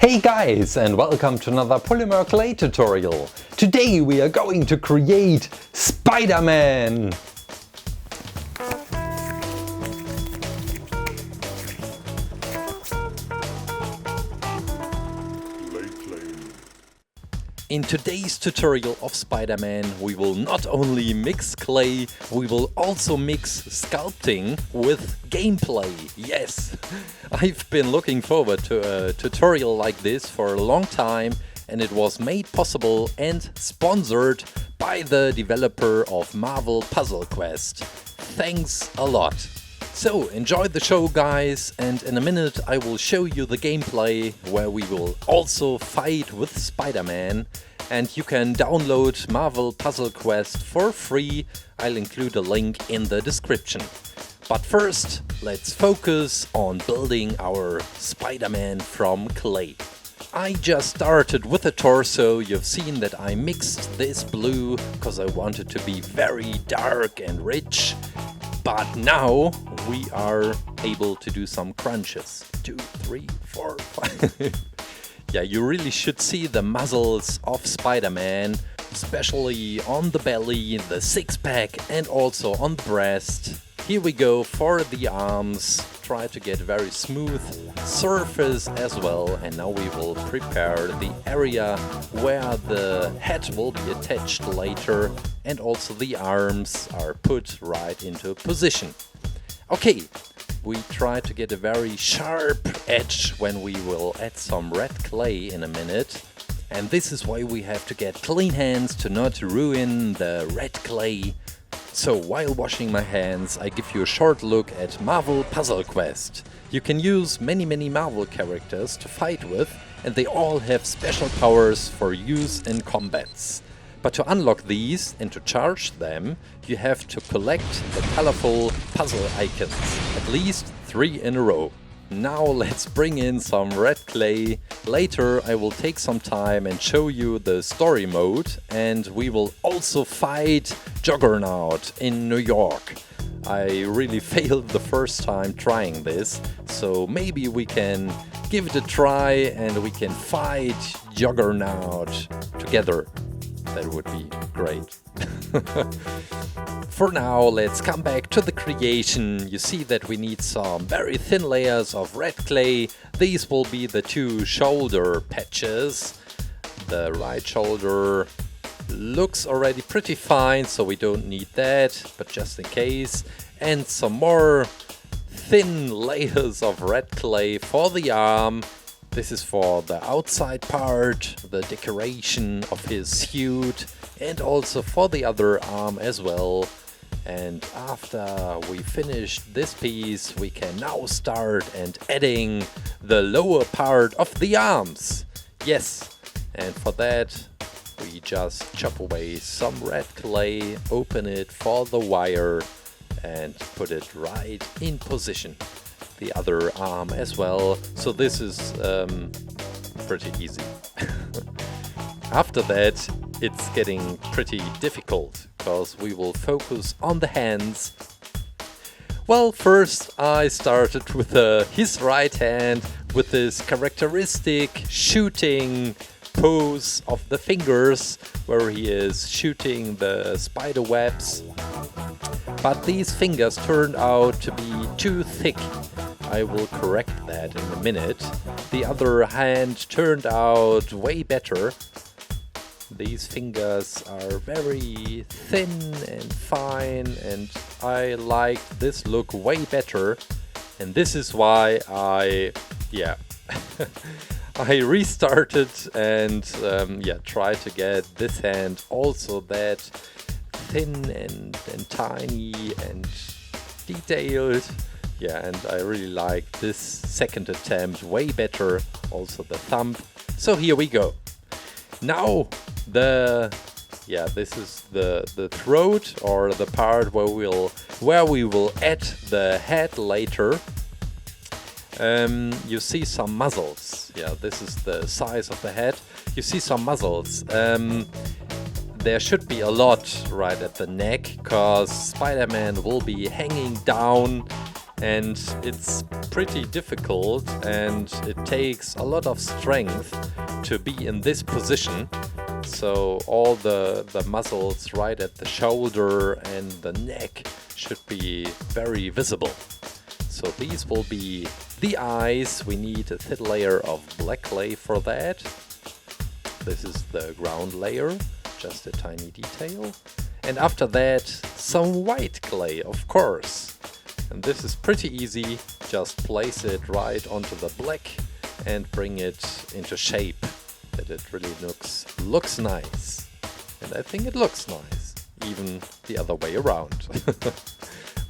Hey guys, and welcome to another Polymer clay tutorial. Today we are going to create Spiderman. In today's tutorial of Spiderman, we will not only mix clay, we will also mix sculpting with gameplay. Yes! I've been looking forward to a tutorial like this for a long time, and it was made possible and sponsored by the developer of Marvel Puzzle Quest. Thanks a lot! So enjoy the show, guys, and in a minute I will show you the gameplay where we will also fight with Spider-Man, and you can download Marvel Puzzle Quest for free. I'll include a link in the description. But first, let's focus on building our Spider-Man from clay. I just started with the torso. You've seen that I mixed this blue because I wanted to be very dark and rich. But now we are able to do some crunches. 2, 3, 4, 5. Yeah, you really should see the muscles of Spider-Man, especially on the belly, the six-pack, and also on the breast. Here we go for the arms. Try to get very smooth surface as well. And now we will prepare the area where the head will be attached later, and also the arms are put right into position. Okay, we try to get a very sharp edge when we will add some red clay in a minute. And this is why we have to get clean hands to not ruin the red clay. So while washing my hands, I give you a short look at Marvel Puzzle Quest. You can use many Marvel characters to fight with, and they all have special powers for use in combats. But to unlock these and to charge them, you have to collect the colorful puzzle icons, at least 3 in a row. Now let's bring in some red clay. Later I will take some time and show you the story mode, and we will also fight Juggernaut in New York. I really failed the first time trying this, so maybe we can give it a try and we can fight Juggernaut together. That would be great. For now, let's come back to the creation. You see that we need some very thin layers of red clay. These will be the 2 shoulder patches. The right shoulder looks already pretty fine, so we don't need that, but just in case. And some more thin layers of red clay for the arm. This is for the outside part, the decoration of his suit, and also for the other arm as well. And after we finish this piece, we can now start and adding the lower part of the arms. Yes, and for that we just chop away some red clay, open it for the wire, and put it right in position. The other arm as well, so this is pretty easy. After that it's getting pretty difficult, because we will focus on the hands. Well, first I started with his right hand with this characteristic shooting pose of the fingers, where he is shooting the spider webs. But these fingers turned out to be too thick. I will correct that in a minute. The other hand turned out way better. These fingers are very thin and fine, and I like this look way better. And this is why I restarted and tried to get this hand also that thin and tiny and detailed. Yeah, and I really like this second attempt way better, also the thumb. So here we go. Now this is the throat, or the part where we will add the head later. You see some muscles. Yeah, this is the size of the head. You see some muscles. There should be a lot right at the neck, because Spider-Man will be hanging down and it's pretty difficult, and it takes a lot of strength to be in this position. So all the muscles right at the shoulder and the neck should be very visible. So these will be the eyes. We need a thin layer of black clay for that. This is the ground layer, just a tiny detail. And after that, some white clay, of course. And this is pretty easy. Just place it right onto the black and bring it into shape, that it really looks nice. And I think it looks nice, even the other way around.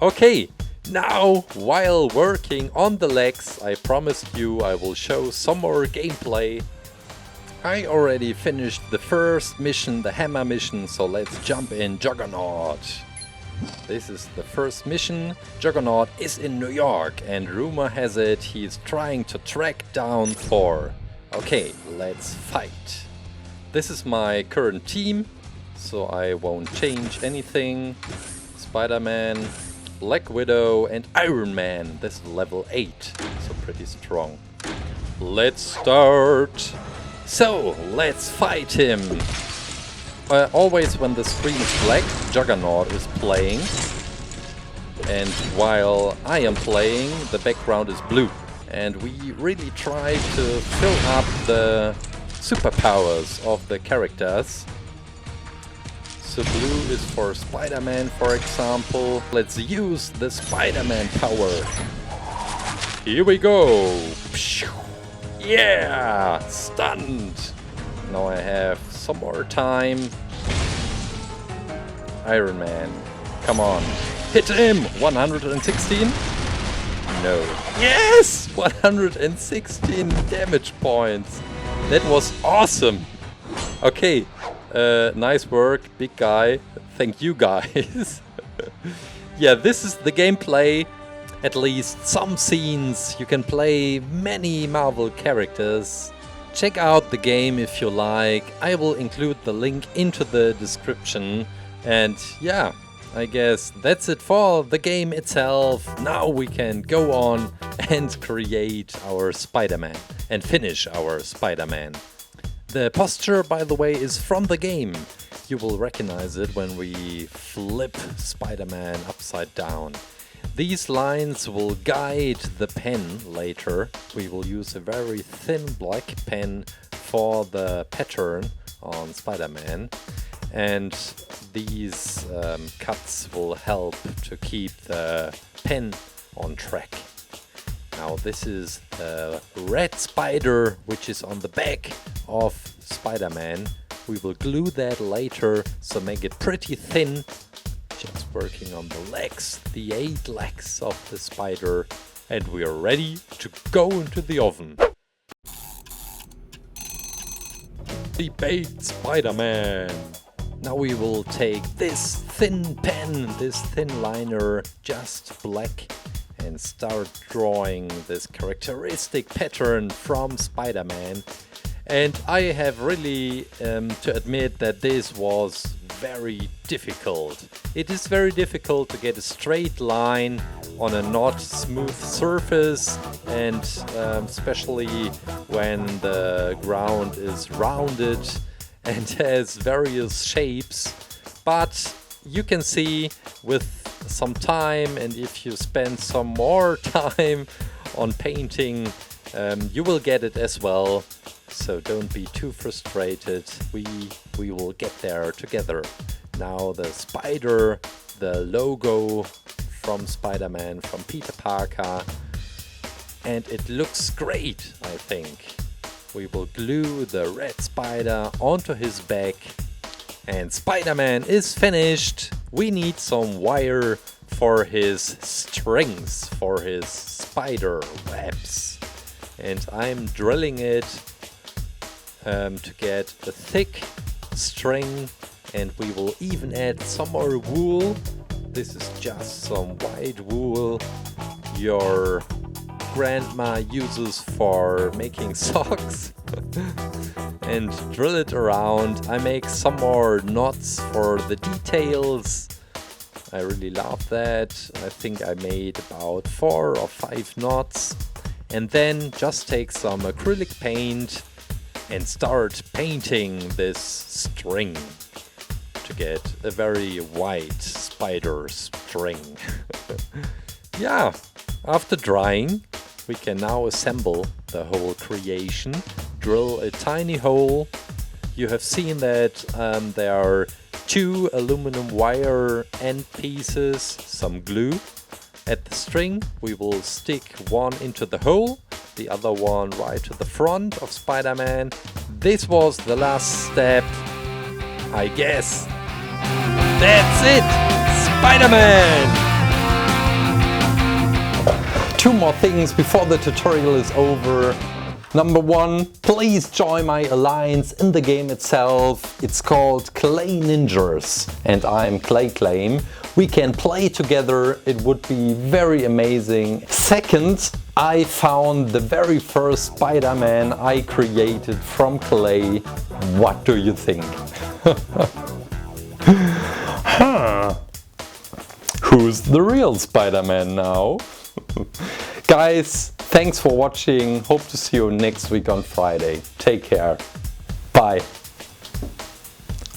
Okay, now while working on the legs, I promised you I will show some more gameplay. I already finished the first mission, the hammer mission, so let's jump in Juggernaut. This is the first mission. Juggernaut is in New York, and rumor has it he's trying to track down Thor. Okay, let's fight. This is my current team, so I won't change anything. Spider-Man, Black Widow and Iron Man. This is level 8, so pretty strong. Let's start! So, let's fight him! Always when the screen is black, Juggernaut is playing. And while I am playing, the background is blue. And we really try to fill up the superpowers of the characters. So blue is for Spider-Man, for example. Let's use the Spider-Man power. Here we go! Yeah! Stunned! Now I have some more time. Iron Man, come on. Hit him! 116? No. Yes! 116 damage points. That was awesome. Okay, nice work, big guy. Thank you guys. Yeah, this is the gameplay. At least some scenes. You can play many Marvel characters. Check out the game if you like. I will include the link into the description. And yeah, I guess that's it for the game itself. Now we can go on and create our Spider-Man and finish our Spider-Man. The posture, by the way, is from the game. You will recognize it when we flip Spider-Man upside down. These lines will guide the pen later. We will use a very thin black pen for the pattern on Spider-Man. And these cuts will help to keep the pen on track. Now this is the red spider, which is on the back of Spider-Man. We will glue that later, so make it pretty thin. Just working on the legs, the 8 legs of the spider, and we are ready to go into the oven. The baked Spider-Man. Now we will take this thin pen, this thin liner, just black, and start drawing this characteristic pattern from Spider-Man. And I have really to admit that this was very difficult. It is very difficult to get a straight line on a not smooth surface, and especially when the ground is rounded and has various shapes. But you can see with some time, and if you spend some more time on painting, you will get it as well. So don't be too frustrated. We will get there together. Now the spider, the logo from Spider-Man, from Peter Parker, and it looks great, I think. We will glue the red spider onto his back, and Spider-Man is finished. We need some wire for his strings, for his spider webs, and I'm drilling it to get a thick string, and we will even add some more wool. This is just some white wool your grandma uses for making socks. And drill it around. I make some more knots for the details. I really love that. I think I made about 4 or 5 knots. And then just take some acrylic paint and start painting this string to get a very white spider string. Yeah, after drying, we can now assemble the whole creation. Drill a tiny hole. You have seen that there are 2 aluminum wire end pieces, some glue. At the string we will stick one into the hole, the other one right to the front of Spider-Man. This was the last step, I guess. That's it! Spider-Man! 2 more things before the tutorial is over. Number 1, please join my alliance in the game itself. It's called Clay Ninjas and I'm Clay Claim. We can play together, it would be very amazing. Second, I found the very first Spider-Man I created from clay. What do you think? Huh. Who's the real Spider-Man now? Guys, thanks for watching. Hope to see you next week on Friday. Take care. Bye.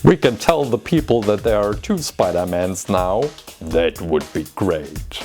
We can tell the people that there are 2 Spider-Mans now. That would be great.